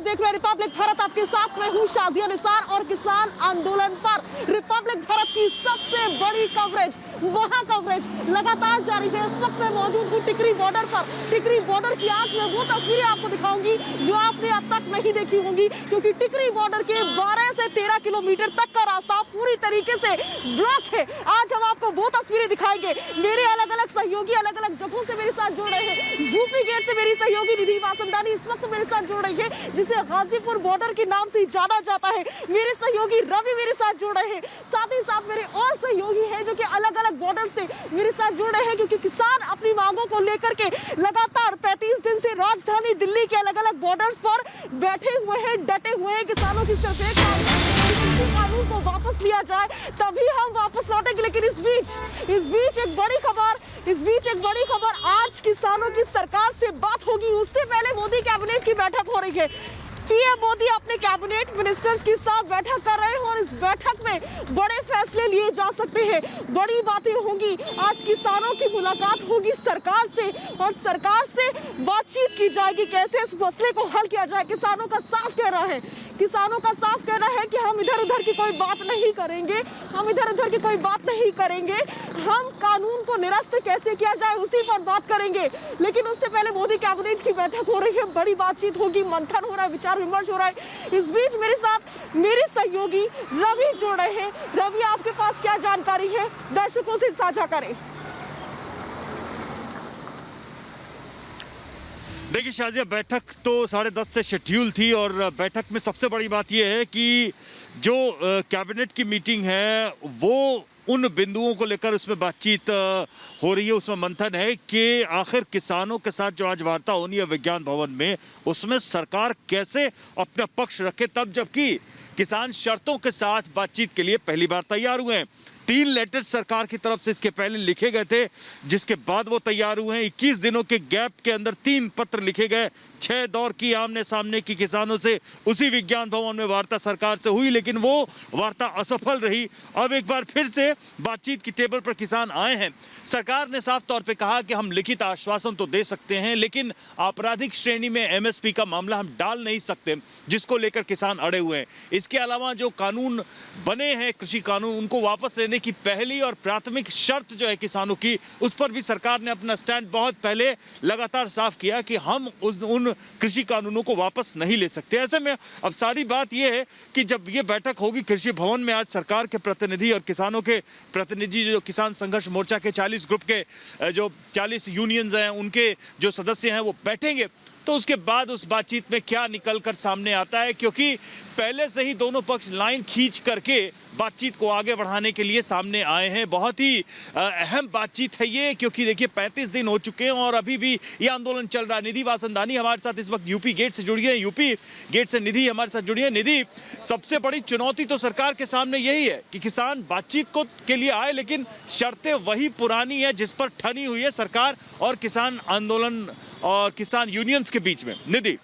देख रहे हैं रिपब्लिक भारत, आपके साथ मैं हूं शाजिया निसार और किसान आंदोलन पर रिपब्लिक भारत की सबसे बड़ी कवरेज, वहां कवरेज लगातार जारी है। इस वक्त मैं मौजूद हूं टिकरी बॉर्डर पर। टिकरी बॉर्डर की आज मैं वो तस्वीरें आपको दिखाऊंगी जो आपने अब तक नहीं देखी होंगी, क्योंकि टिकरी बॉर्डर के 12 से 13 किलोमीटर तक का रास्ता पूरी तरीके से ब्लॉक है। आज हम आपको वो तस्वीरें दिखाएंगे। मेरे अलग अलग सहयोगी अलग अलग जगहों से मेरे साथ जुड़ रहे हैं। यूपी गेट से मेरी सहयोगी निधि वासंदानी इस वक्त मेरे साथ जुड़ रही है, जिसे गाजीपुर बॉर्डर के नाम से जाना जाता है। मेरे सहयोगी रवि मेरे साथ जुड़ रहे हैं। साथ ही साथ मेरे और सहयोगी हैं जो कि अलग अलग बॉर्डर से मेरे साथ जुड़ रहे हैं, क्योंकि किसान अपनी मांगों को लेकर के लगातार 35 दिन से राजधानी दिल्ली के अलग अलग बॉर्डर्स पर बैठे हुए हैं, डटे हुए हैं। किसानों की सिर्फ एक कानून को वापस लिया जाए, तभी हम वापस लौटेंगे। लेकिन इस बीच एक बड़ी खबर, आज किसानों की सरकार से बात होगी, उससे पहले मोदी कैबिनेट की बैठक हो रही है। पीएम मोदी अपने कैबिनेट मिनिस्टर्स के साथ बैठक कर रहे हैं और इस बैठक में बड़े फैसले लिए जा सकते हैं, बड़ी बातें होंगी। आज किसानों की मुलाकात होगी सरकार से और सरकार से बातचीत की जाएगी, कैसे इस मसले को हल किया जाए। किसानों का साफ कहना है कि हम इधर उधर की कोई बात नहीं करेंगे, हम कानून को निरस्त कैसे किया जाए उसी पर बात करेंगे। लेकिन उससे पहले मोदी कैबिनेट की बैठक हो रही है, बड़ी बातचीत होगी, मंथन हो रहा है, विचार विमर्श हो रहा है। इस बीच मेरे साथ मेरे सहयोगी रवि जुड़ रहे हैं। रवि, आपके पास क्या जानकारी है, दर्शकों से साझा करें। देखिए शाजिया, बैठक तो 10:30 से शेड्यूल थी और बैठक में सबसे बड़ी बात यह है कि जो कैबिनेट की मीटिंग है वो उन बिंदुओं को लेकर उसमें बातचीत हो रही है, उसमें मंथन है कि आखिर किसानों के साथ जो आज वार्ता होनी है विज्ञान भवन में, उसमें सरकार कैसे अपना पक्ष रखे, तब जबकि किसान शर्तों के साथ बातचीत के लिए पहली बार तैयार हुए हैं। 3 लेटर सरकार की तरफ से इसके पहले लिखे गए थे, जिसके बाद वो तैयार हुए हैं। 21 दिनों के गैप के अंदर 3 पत्र लिखे गए, 6 दौर की आमने सामने की किसानों से उसी विज्ञान भवन में वार्ता सरकार से हुई, लेकिन वो वार्ता असफल रही। अब एक बार फिर से बातचीत की टेबल पर किसान आए हैं। सरकार ने साफ तौर पे कहा कि हम लिखित आश्वासन तो दे सकते हैं, लेकिन आपराधिक श्रेणी में एमएसपी का मामला हम डाल नहीं सकते, जिसको लेकर किसान अड़े हुए हैं। इसके अलावा जो कानून बने हैं, कृषि कानून, उनको वापस लेने की पहली और प्राथमिक शर्त जो है किसानों की, उस पर भी सरकार ने अपना स्टैंड बहुत पहले लगातार साफ किया कि हम उन कृषि कानूनों को वापस नहीं ले सकते। ऐसे में अब सारी बात यह है कि जब ये बैठक होगी कृषि भवन में, आज सरकार के प्रतिनिधि और किसानों के प्रतिनिधि, जो किसान संघर्ष मोर्चा के 40 ग्रुप के जो 40 यूनियंस हैं, उनके जो सदस्य हैं वो बैठेंगे। तो उसके बाद उस बातचीत में क्या निकल कर सामने आता है, क्योंकि पहले से ही दोनों पक्ष लाइन खींच करके बातचीत को आगे बढ़ाने के लिए सामने आए हैं। बहुत ही अहम बातचीत है ये, क्योंकि देखिए 35 दिन हो चुके हैं और अभी भी ये आंदोलन चल रहा है। निधि वासंदानी हमारे साथ इस वक्त यूपी गेट से जुड़ी है, यूपी गेट से निधि हमारे साथ जुड़ी है। निधि, सबसे बड़ी चुनौती तो सरकार के सामने यही है कि किसान बातचीत के लिए आए, लेकिन शर्तें वही पुरानी है जिस पर ठनी हुई है सरकार और किसान आंदोलन और किसान यूनियंस के बीच में। निधि,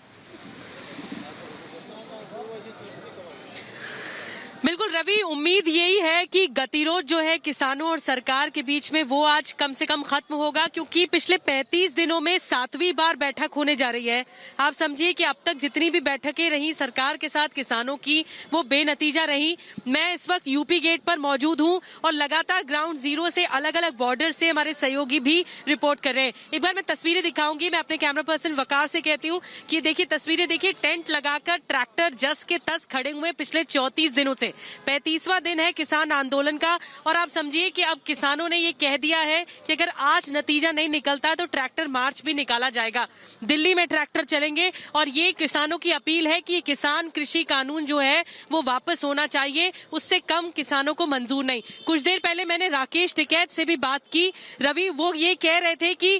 बिल्कुल रवि, उम्मीद यही है कि गतिरोध जो है किसानों और सरकार के बीच में वो आज कम से कम खत्म होगा, क्योंकि पिछले 35 दिनों में 7वीं बार बैठक होने जा रही है। आप समझिए कि अब तक जितनी भी बैठकें रही सरकार के साथ किसानों की, वो बेनतीजा रही। मैं इस वक्त यूपी गेट पर मौजूद हूं और लगातार ग्राउंड जीरो से अलग अलग बॉर्डर से हमारे सहयोगी भी रिपोर्ट कर रहे हैं। एक बार मैं तस्वीरें दिखाऊंगी। मैं अपने कैमरा पर्सन वकार से कहती हूँ कि देखिए तस्वीरें देखिए, टेंट लगाकर ट्रैक्टर जस के तस खड़े हुए पिछले 34 दिनों से। 35वां दिन है किसान आंदोलन का और आप समझिए कि अब किसानों ने ये कह दिया है कि अगर आज नतीजा नहीं निकलता तो ट्रैक्टर मार्च भी निकाला जाएगा। दिल्ली में ट्रैक्टर चलेंगे और ये किसानों की अपील है कि किसान कृषि कानून जो है वो वापस होना चाहिए, उससे कम किसानों को मंजूर नहीं। कुछ देर पहले मैंने राकेश टिकैत से भी बात की रवि, वो ये कह रहे थे कि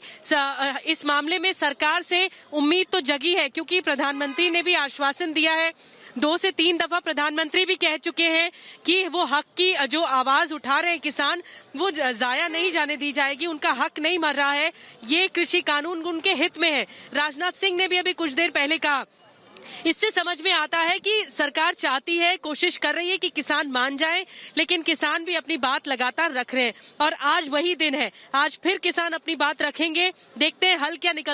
इस मामले में सरकार से उम्मीद तो जगी है, क्योंकि प्रधानमंत्री ने भी आश्वासन दिया है। 2 से 3 दफा प्रधानमंत्री भी कह चुके हैं कि वो हक की जो आवाज उठा रहे हैं किसान, वो जाया नहीं जाने दी जाएगी, उनका हक नहीं मर रहा है, ये कृषि कानून उनके हित में है। राजनाथ सिंह ने भी अभी कुछ देर पहले कहा। इससे समझ में आता है कि सरकार चाहती है, कोशिश कर रही है कि किसान मान जाए, लेकिन किसान भी अपनी बात लगातार रख रहे हैं और आज वही दिन है, आज फिर किसान अपनी बात रखेंगे। देखते हैं हल क्या निकलता है।